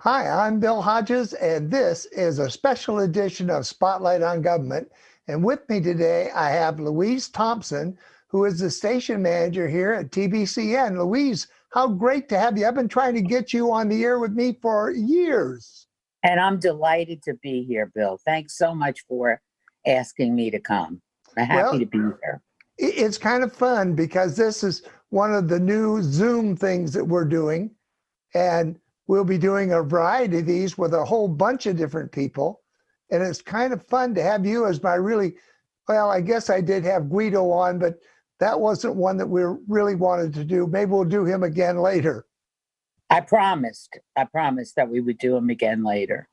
Hi, I'm Bill Hodges, and this is a special edition of Spotlight on Government. And with me today, I have Louise Thompson, who is the station manager here at TBCN. Louise, how great to have you. I've been trying to get you on the air with me for years. And I'm delighted to be here, Bill. Thanks so much for asking me to come. I'm happy to be here. It's kind of fun because this is one of the new Zoom things that we're doing. And we'll be doing a variety of these with a whole bunch of different people. And it's kind of fun to have you as my I guess I did have Guido on, but that wasn't one that we really wanted to do. Maybe we'll do him again later. I promised that we would do him again later.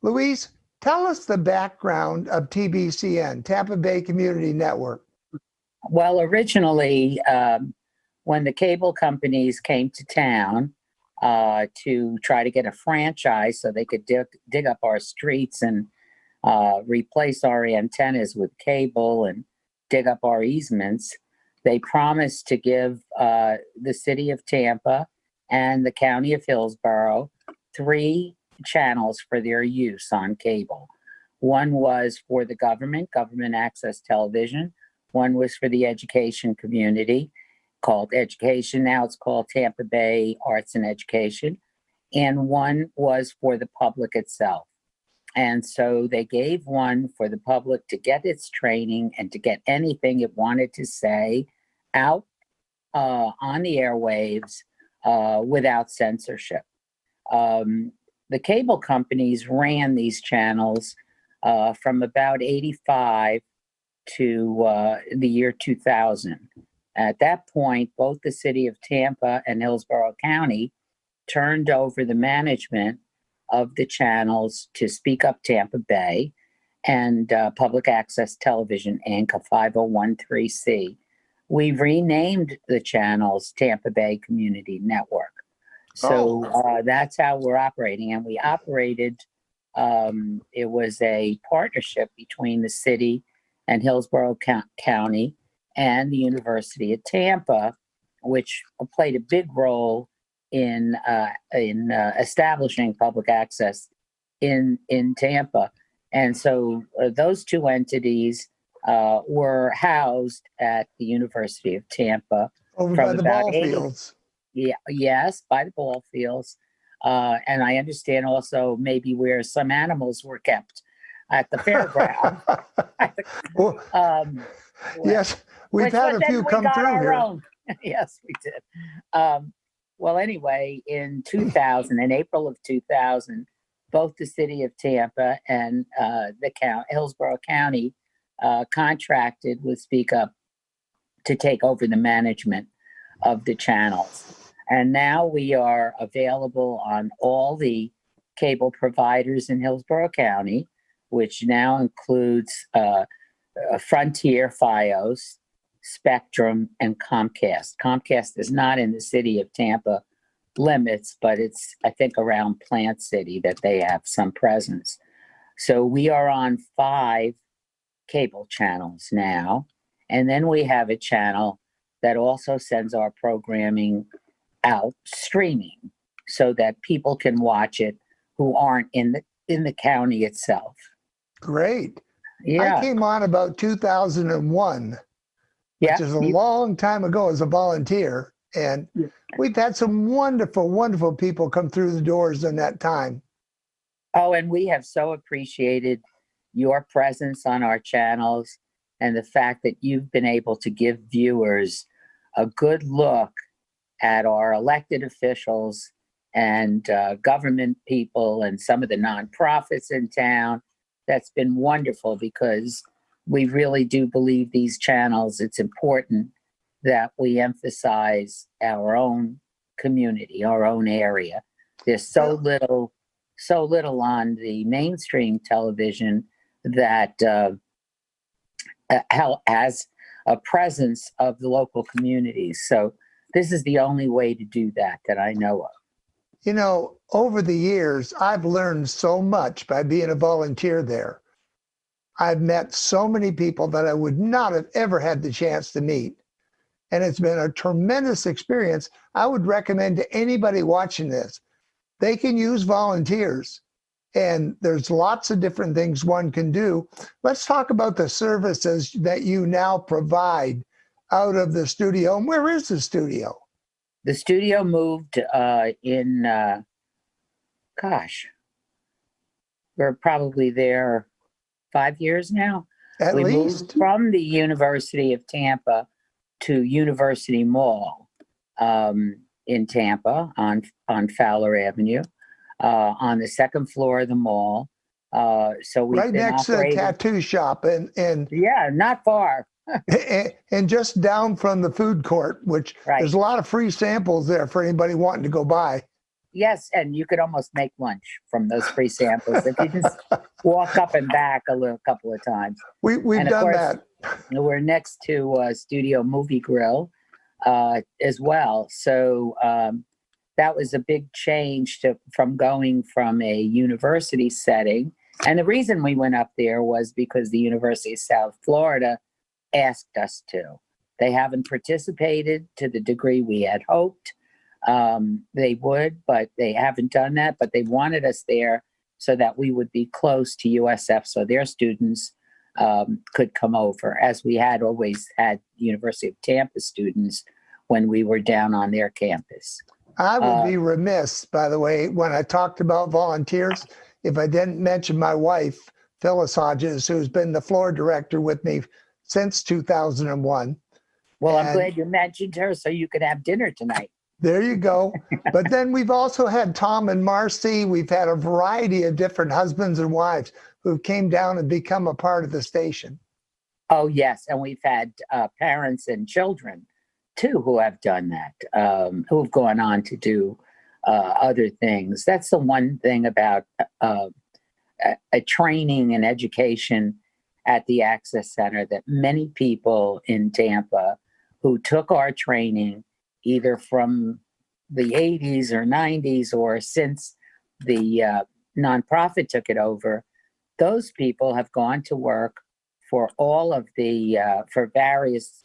Louise, tell us the background of TBCN, Tampa Bay Community Network. Well, originally, when the cable companies came to town to try to get a franchise so they could dig up our streets and replace our antennas with cable and dig up our easements, they promised to give the city of Tampa and the county of Hillsborough 3 channels for their use on cable. One was for the government access television. One was for the education community, called Education. Now it's called Tampa Bay Arts and Education. And one was for the public itself. And so they gave one for the public to get its training and to get anything it wanted to say out on the airwaves without censorship. The cable companies ran these channels from about 85 to the year 2000. At that point, both the city of Tampa and Hillsborough County turned over the management of the channels to Speak Up Tampa Bay and Public Access Television, Inc., a 501(c). We renamed the channels Tampa Bay Community Network. So that's how we're operating. And we operated, it was a partnership between the city and Hillsborough County and the University of Tampa, which played a big role in establishing public access in Tampa. And so those two entities were housed at the University of Tampa. Over by the ball fields. Yes, by the ball fields. And I understand also maybe where some animals were kept at the fairground. Yes, we've had a few come through here. Yes, we did. Well, anyway, in April of 2000, both the city of Tampa and Hillsborough County contracted with Speak Up to take over the management of the channels. And now we are available on all the cable providers in Hillsborough County, which now includes Frontier, Fios, Spectrum, and Comcast. Comcast is not in the city of Tampa limits, but it's, I think, around Plant City that they have some presence. So we are on 5 cable channels now. And then we have a channel that also sends our programming out streaming so that people can watch it who aren't in the county itself. Great. Yeah. I came on about 2001, which is a long time ago as a volunteer. And we've had some wonderful, wonderful people come through the doors in that time. Oh, and we have so appreciated your presence on our channels and the fact that you've been able to give viewers a good look at our elected officials and government people and some of the nonprofits in town. That's been wonderful because we really do believe these channels, it's important that we emphasize our own community, our own area. There's so little on the mainstream television that has a presence of the local communities. So this is the only way to do that I know of. You know, over the years, I've learned so much by being a volunteer there. I've met so many people that I would not have ever had the chance to meet. And it's been a tremendous experience. I would recommend to anybody watching this, they can use volunteers. And there's lots of different things one can do. Let's talk about the services that you now provide out of the studio. And where is the studio? The studio moved we're probably there 5 years now. At We least. moved from the University of Tampa to University Mall in Tampa on Fowler Avenue, on the second floor of the mall. So we've Right been next to the operating, tattoo shop and yeah, not far. and just down from the food court, which Right. there's a lot of free samples there for anybody wanting to go by. Yes, and you could almost make lunch from those free samples if you just walk up and back a couple of times. We've And of done course, that. We're next to Studio Movie Grill as well. So that was a big change from going from a university setting. And the reason we went up there was because the University of South Florida asked us to. They haven't participated to the degree we had hoped they would, but they haven't done that. But they wanted us there so that we would be close to USF, so their students could come over, as we had always had University of Tampa students when we were down on their campus. I would be remiss, by the way, when I talked about volunteers, if I didn't mention my wife, Phyllis Hodges, who's been the floor director with me since 2001. Well, I'm And glad you mentioned her so you could have dinner tonight. there you go. But then we've also had Tom and Marcy. We've had a variety of different husbands and wives who came down and become a part of the station. Oh, yes. And we've had parents and children, too, who have done that, who have gone on to do other things. That's the one thing about a training and education at the Access Center, that many people in Tampa who took our training either from the 80s or 90s or since the nonprofit took it over, those people have gone to work for all of the, for various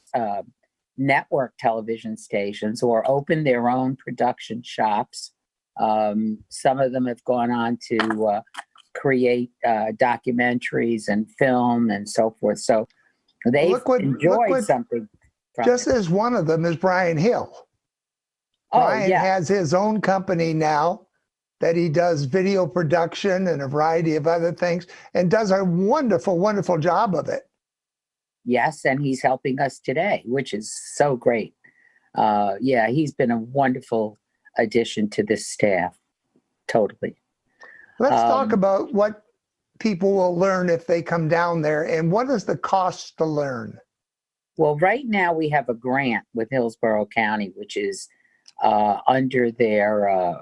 network television stations, or opened their own production shops. Some of them have gone on to create documentaries and film and so forth. So they've enjoyed something from just it. as one of them is Brian Hill. Oh, Brian yeah. has his own company now that he does video production and a variety of other things, and does a wonderful, wonderful job of it. Yes, and he's helping us today, which is so great. Yeah, he's been a wonderful addition to this staff. Totally. Let's talk about what people will learn if they come down there, and what is the cost to learn? Well, right now we have a grant with Hillsborough County, which is under their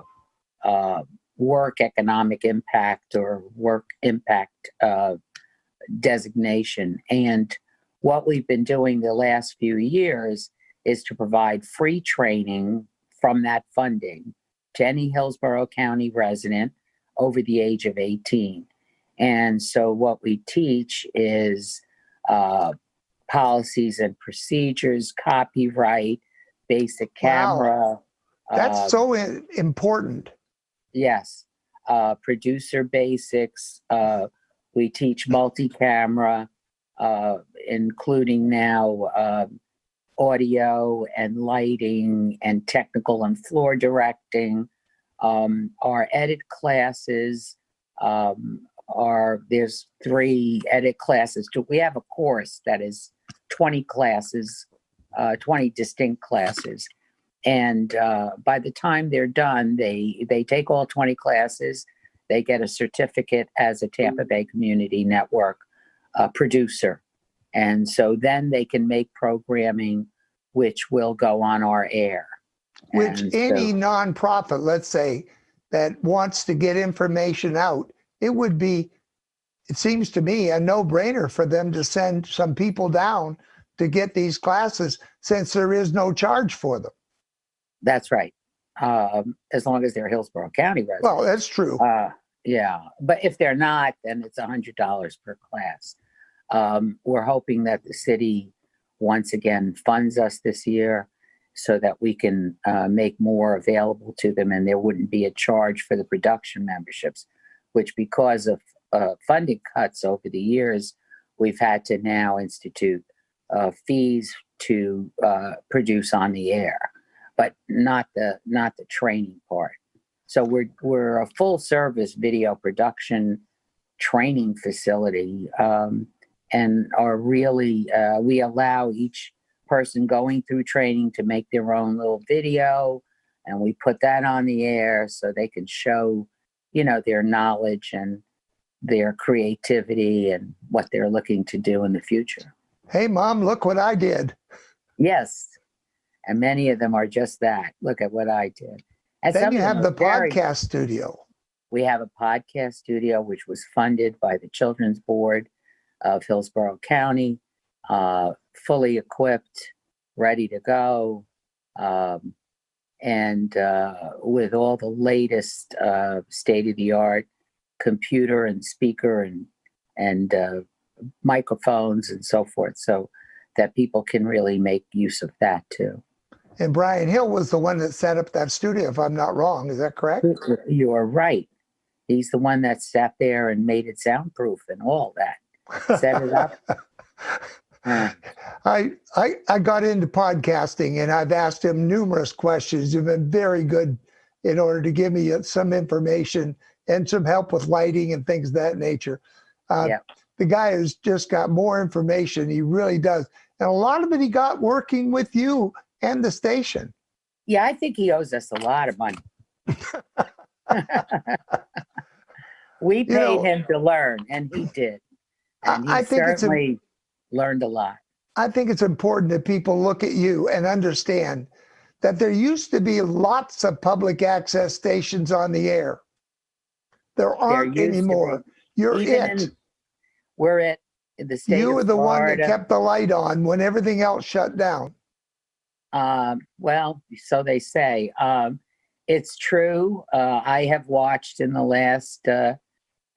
work economic impact or work impact designation. And what we've been doing the last few years is to provide free training from that funding to any Hillsborough County resident over the age of 18. And so what we teach is policies and procedures, copyright, basic camera. Wow. That's so important. Yes. Producer basics. We teach multi-camera, including now audio and lighting and technical and floor directing. Our edit classes there's 3 edit classes. We have a course that is 20 classes, 20 distinct classes. And by the time they're done, they take all 20 classes. They get a certificate as a Tampa Bay Community Network producer. And so then they can make programming which will go on our air. Which any nonprofit, let's say, that wants to get information out, it seems to me, a no-brainer for them to send some people down to get these classes, since there is no charge for them. That's right. As long as they're Hillsborough County residents. Well, that's true. Yeah. But if they're not, then it's $100 per class. We're hoping that the city once again funds us this year so that we can make more available to them, and there wouldn't be a charge for the production memberships, which because of funding cuts over the years, we've had to now institute fees to produce on the air, but not the training part. So we're a full service video production training facility, and are really we allow each person going through training to make their own little video, and we put that on the air so they can show, their knowledge and their creativity and what they're looking to do in the future. Hey, Mom, look what I did. Yes. And many of them are just that. Look at what I did. And Then some you of them have the are podcast studio. We have a podcast studio, which was funded by the Children's Board of Hillsborough County, fully equipped, ready to go, and with all the latest state-of-the-art computer and speaker and microphones and so forth, so that people can really make use of that too. And Brian Hill was the one that set up that studio, if I'm not wrong. Is that correct? You are right. He's the one that sat there and made it soundproof and all that. Set it up. I got into podcasting, and I've asked him numerous questions. You've been very good in order to give me some information and some help with lighting and things of that nature. The guy has just got more information. He really does. And a lot of it he got working with you and the station. Yeah, I think he owes us a lot of money. We paid him to learn, and he did. And he certainly learned a lot. I think it's important that people look at you and understand that there used to be lots of public access stations on the air. There aren't anymore. You're it. We're it. In the state You were the one Florida. that kept the light on when everything else shut down. Well, so they say. It's true. I have watched in the last,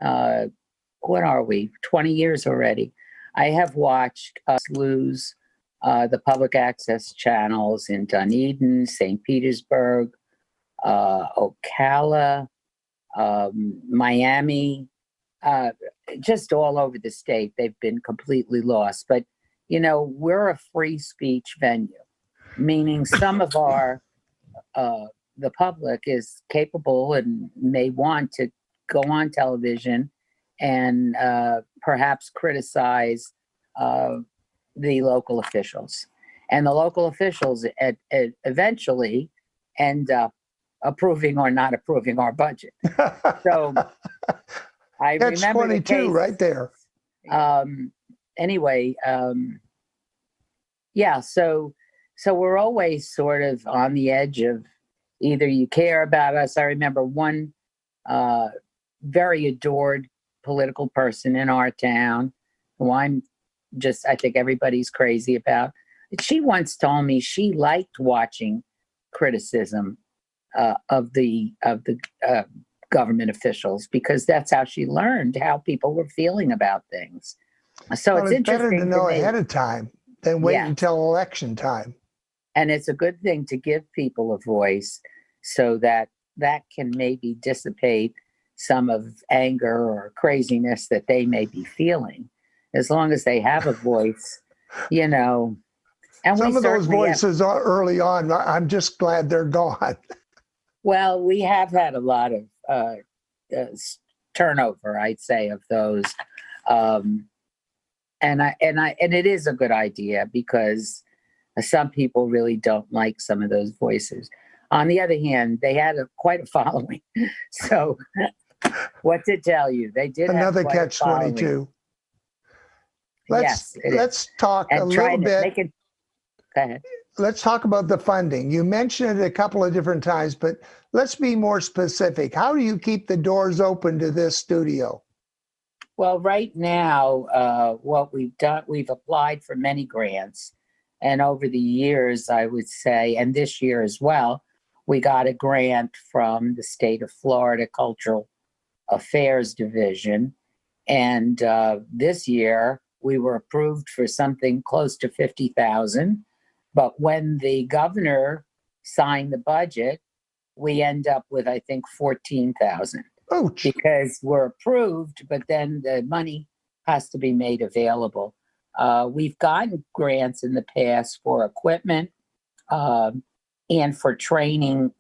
what are we, 20 years already. I have watched us lose the public access channels in Dunedin, St. Petersburg, Ocala, Miami, just all over the state. They've been completely lost. But, we're a free speech venue, meaning some of our, the public is capable and may want to go on television and perhaps criticize the local officials. And the local officials eventually end up approving or not approving our budget. So I That's remember 22 right there. Anyway, so we're always sort of on the edge of either you care about us. I remember one very adored political person in our town who I think everybody's crazy about. She once told me she liked watching criticism of the government officials because that's how she learned how people were feeling about things. So it's interesting better to know ahead of time than wait until election time. And it's a good thing to give people a voice so that can maybe dissipate some of anger or craziness that they may be feeling, as long as they have a voice, And some of those voices are early on. I'm just glad they're gone. Well, we have had a lot of turnover, I'd say, of those, and it is a good idea because some people really don't like some of those voices. On the other hand, they had quite a following. So what to tell you, they did another have quite catch-22. Let's talk a little bit. Go ahead. Let's talk about the funding. You mentioned it a couple of different times, but let's be more specific. How do you keep the doors open to this studio? Well, right now, what we've done, we've applied for many grants. And over the years, I would say, and this year as well, we got a grant from the state of Florida Cultural Affairs Division. And this year, we were approved for something close to $50,000 But when the governor signed the budget, we end up with, I think, 14,000 Ouch. because we're approved, but then the money has to be made available. We've gotten grants in the past for equipment and for training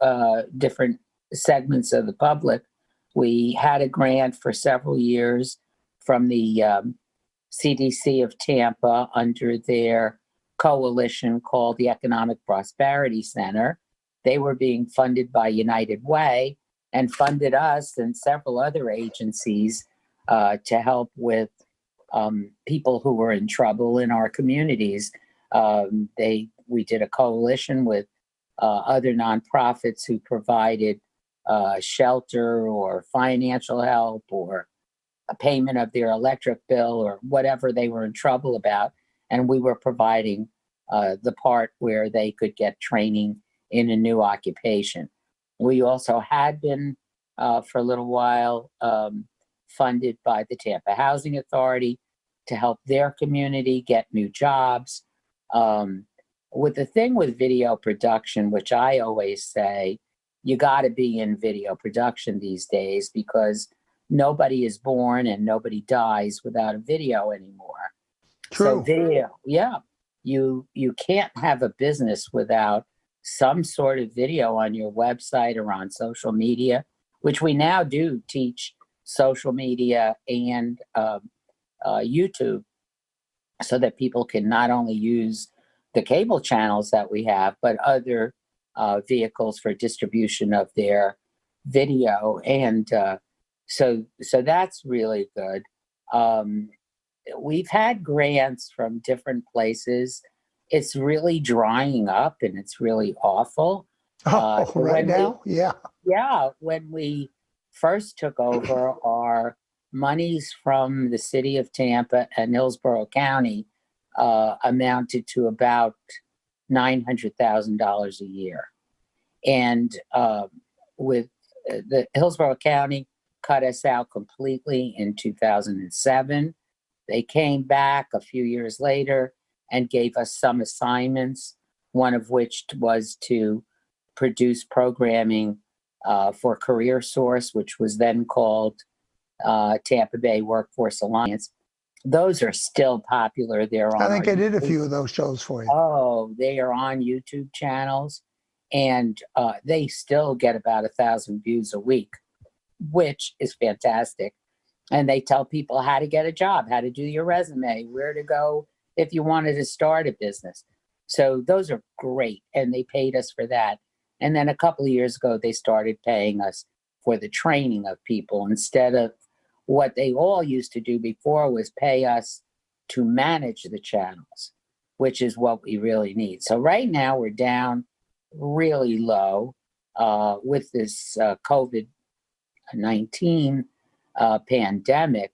different segments of the public. We had a grant for several years from the CDC of Tampa under their coalition called the Economic Prosperity Center. They were being funded by United Way and funded us and several other agencies to help with people who were in trouble in our communities. We did a coalition with other nonprofits who provided shelter or financial help or a payment of their electric bill or whatever they were in trouble about. And we were providing the part where they could get training in a new occupation. We also had been, for a little while, funded by the Tampa Housing Authority to help their community get new jobs. With the thing with video production, which I always say, you got to be in video production these days because nobody is born and nobody dies without a video anymore. True. So video, yeah, you can't have a business without some sort of video on your website or on social media, which we now do teach social media and YouTube so that people can not only use the cable channels that we have, but other vehicles for distribution of their video. And so that's really good. We've had grants from different places. It's really drying up and it's really awful. Right now? Yeah. Yeah, when we first took over, our monies from the city of Tampa and Hillsborough County amounted to about $900,000 a year. And with the Hillsborough County cut us out completely in 2007. They came back a few years later and gave us some assignments, one of which was to produce programming for Career Source, which was then called Tampa Bay Workforce Alliance. Those are still popular. They're on. I think I did a few of those shows for you. Oh, they are on YouTube channels, and they still get about 1,000 views a week, which is fantastic. And they tell people how to get a job, how to do your resume, where to go if you wanted to start a business. So those are great, and they paid us for that. And then a couple of years ago, they started paying us for the training of people instead of what they all used to do before was pay us to manage the channels, which is what we really need. So right now we're down really low with this COVID-19 pandemic.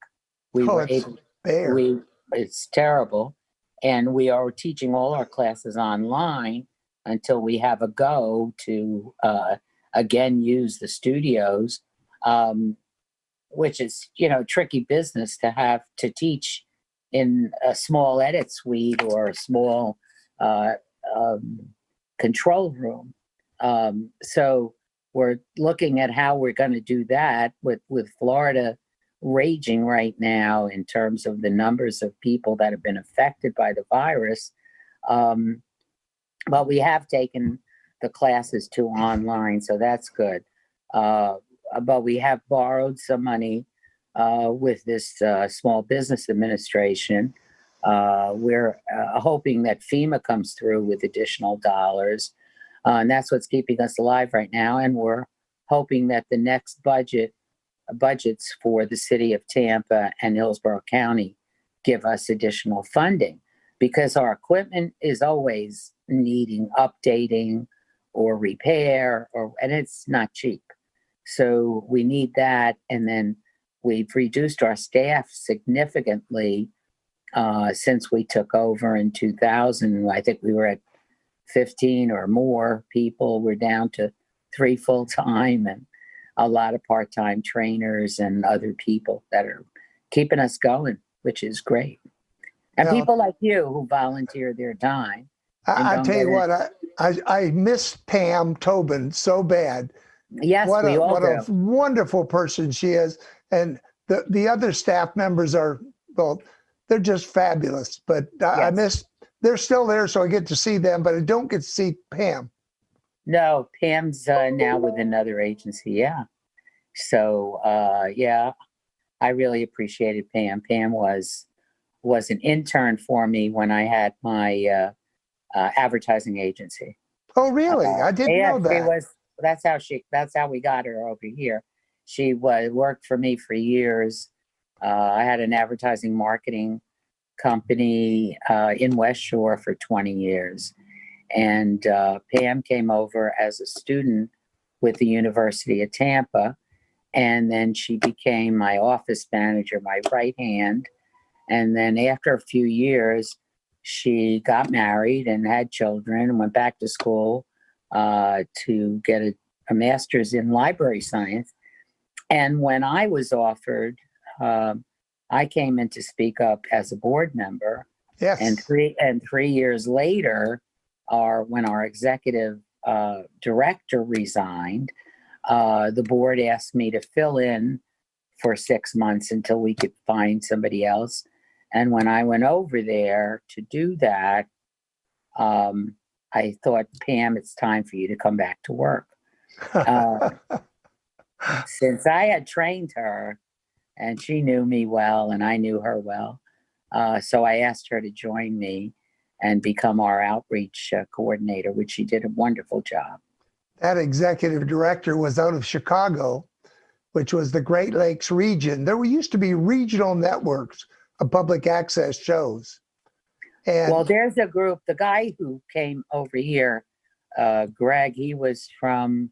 It's terrible. And we are teaching all our classes online until we have a go to again use the studios, which is, tricky business to have to teach in a small edit suite or a small control room. So we're looking at how we're going to do that with Florida raging right now in terms of the numbers of people that have been affected by the virus. But we have taken the classes to online, so that's good. But we have borrowed some money with this Small Business Administration. We're hoping that FEMA comes through with additional dollars. And that's what's keeping us alive right now. And we're hoping that the next budgets for the city of Tampa and Hillsborough County give us additional funding, because our equipment is always needing updating or repair, and it's not cheap. So we need that. And then we've reduced our staff significantly since we took over in 2000. I think we were at 15 or more people. We're down to 3 full-time and a lot of part-time trainers and other people that are keeping us going, which is great. And people like you who volunteer their time and I don't tell get you it. what, I miss Pam Tobin so bad. Yes, we all What a do. wonderful person she is, and the other staff members are, well, they're just fabulous. But I Yes. miss, they're still there, so I get to see them, but I don't get to see Pam. No, Pam's now with another agency. Yeah. So yeah, I really appreciated Pam. Pam was an intern for me when I had my advertising agency. Oh, really? I didn't Yeah, know she that. was. That's how we got her over here. She worked for me for years. I had an advertising marketing company in West Shore for 20 years. And Pam came over as a student with the University of Tampa. And then she became my office manager, my right hand. And then after a few years, she got married and had children and went back to school to get a master's in library science. And when I was offered, I came in to speak up as a board member. And Yes. 3 years later, when our executive director resigned, the board asked me to fill in for 6 months until we could find somebody else. And when I went over there to do that, I thought, Pam, it's time for you to come back to work. Since I had trained her and she knew me well and I knew her well, so I asked her to join me and become our outreach coordinator, which she did a wonderful job. That executive director was out of Chicago, which was the Great Lakes region. There used to be regional networks of public access shows. And Well, there's a group, the guy who came over here, Greg, he was from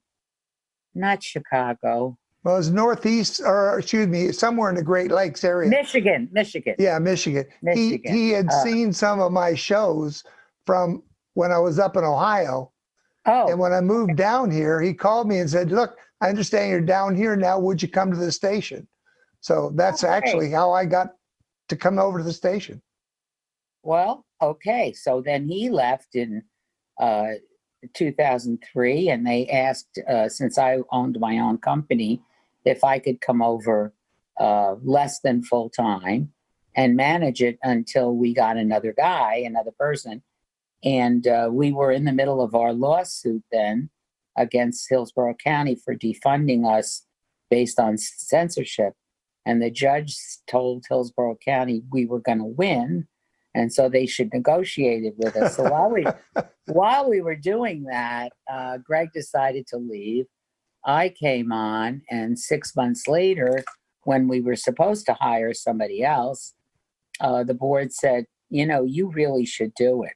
not Chicago, well, it was Northeast, or excuse me, somewhere in the Great Lakes area. Michigan. Yeah, Michigan. He had seen some of my shows from when I was up in Ohio. Oh, And when I moved down here, he called me and said, look, I understand you're down here now. Would you come to the station? So that's actually how I got to come over to the station. well, okay. So then he left in 2003, and they asked, since I owned my own company, if I could come over less than full time and manage it until we got another person. And we were in the middle of our lawsuit then against Hillsborough County for defunding us based on censorship. And the judge told Hillsborough County we were going to win, and so they should negotiate it with us. So while we were doing that, Greg decided to leave. I came on, and 6 months later, when we were supposed to hire somebody else, the board said, you really should do it.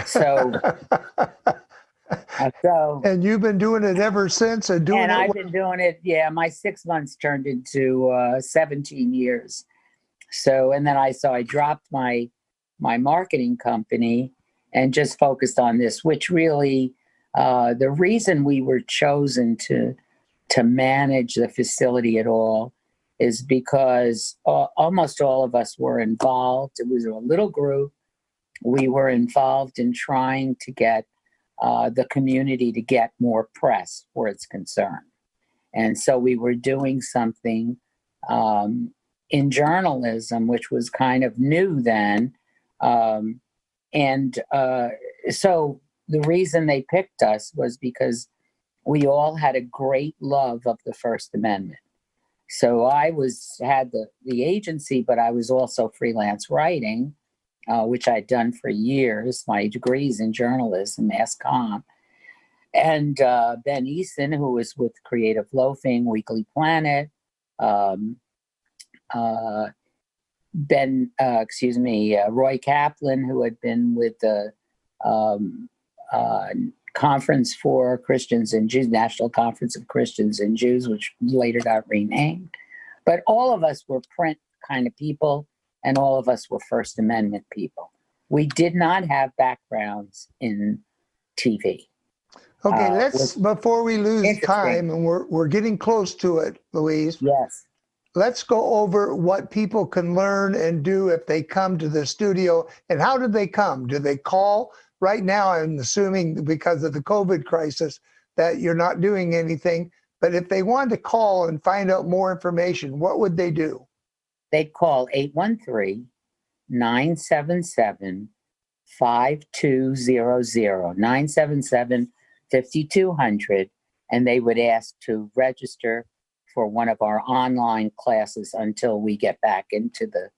So, And you've been doing it ever since, and doing and it. I've been doing it. Yeah, my 6 months turned into 17 years. So, and then I dropped my marketing company and just focused on this, which really, the reason we were chosen to manage the facility at all is because almost all of us were involved. It was a little group. We were involved in trying to get the community to get more press where it's concerned. And so we were doing something in journalism, which was kind of new then. So the reason they picked us was because we all had a great love of the First Amendment. So I had the agency, but I was also freelance writing, which I'd done for years. My degree's in journalism, Mass Comm. And Ben Easton, who was with Creative Loafing, Weekly Planet, Roy Kaplan, who had been with the Conference for Christians and Jews, National Conference of Christians and Jews, which later got renamed. But all of us were print kind of people, and all of us were First Amendment people. We did not have backgrounds in TV. Okay, before we lose time, and we're getting close to it, Louise. Yes. Let's go over what people can learn and do if they come to the studio. And how do they come? Do they call right now, I'm assuming because of the COVID crisis that you're not doing anything. But if they wanted to call and find out more information, what would they do? They'd call 813-977-5200, 977-5200, and they would ask to register for one of our online classes until we get back into the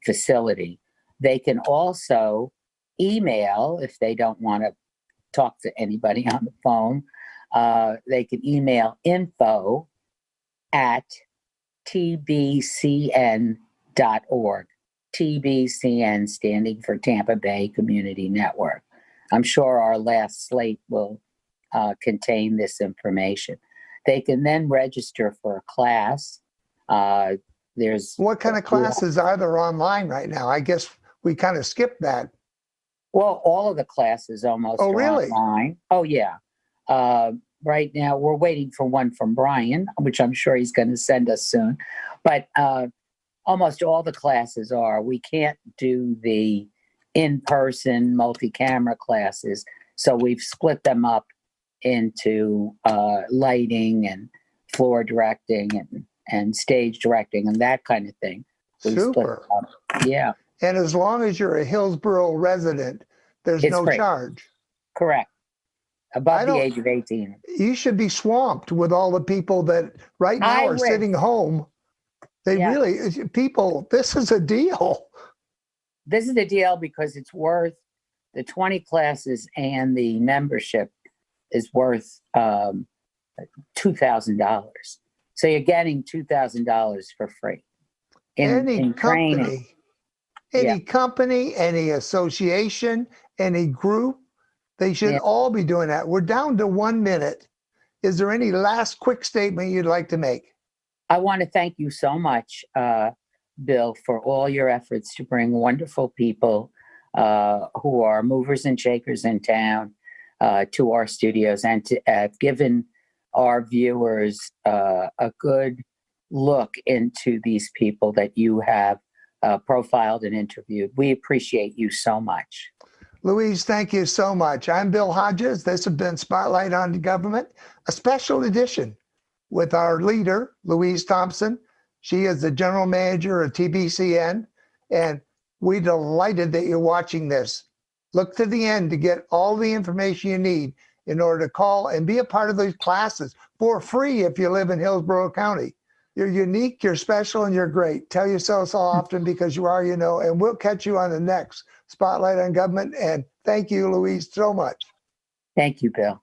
facility. They can also email if they don't want to talk to anybody on the phone. They can email info@tbcn.org. TBCN standing for Tampa Bay Community Network. I'm sure our last slate will contain this information. They can then register for a class. There's What kind of classes are there online right now? I guess we kind of skipped that. Well, all of the classes almost Oh, are really? online. Oh, yeah. Right now, we're waiting for one from Brian, which I'm sure he's going to send us soon. But almost all the classes are. We can't do the in-person multi-camera classes, so we've split them up into lighting and floor directing and stage directing and that kind of thing. We've split Super. them up. Yeah, And as long as you're a Hillsborough resident, there's It's no free. charge. correct. I Above the don't- age of 18. You should be swamped with all the people that right now I are wish. sitting home. They Yeah. really, people, this is a deal. This is the deal because it's worth the 20 classes and the membership is worth $2,000. So you're getting $2,000 for free in training. Any company, any association, any group, they should Yeah. all be doing that. We're down to 1 minute. Is there any last quick statement you'd like to make? I want to thank you so much, Bill, for all your efforts to bring wonderful people who are movers and shakers in town to our studios and to have given our viewers a good look into these people that you have profiled and interviewed. We appreciate you so much. Louise, thank you so much. I'm Bill Hodges. This has been Spotlight on Government, a special edition with our leader, Louise Thompson. She is the general manager of TBCN, and we're delighted that you're watching this. Look to the end to get all the information you need in order to call and be a part of those classes for free if you live in Hillsborough County. You're unique, you're special, and you're great. Tell yourself so often because you are, and we'll catch you on the next Spotlight on Government. And thank you, Louise, so much. Thank you, Bill.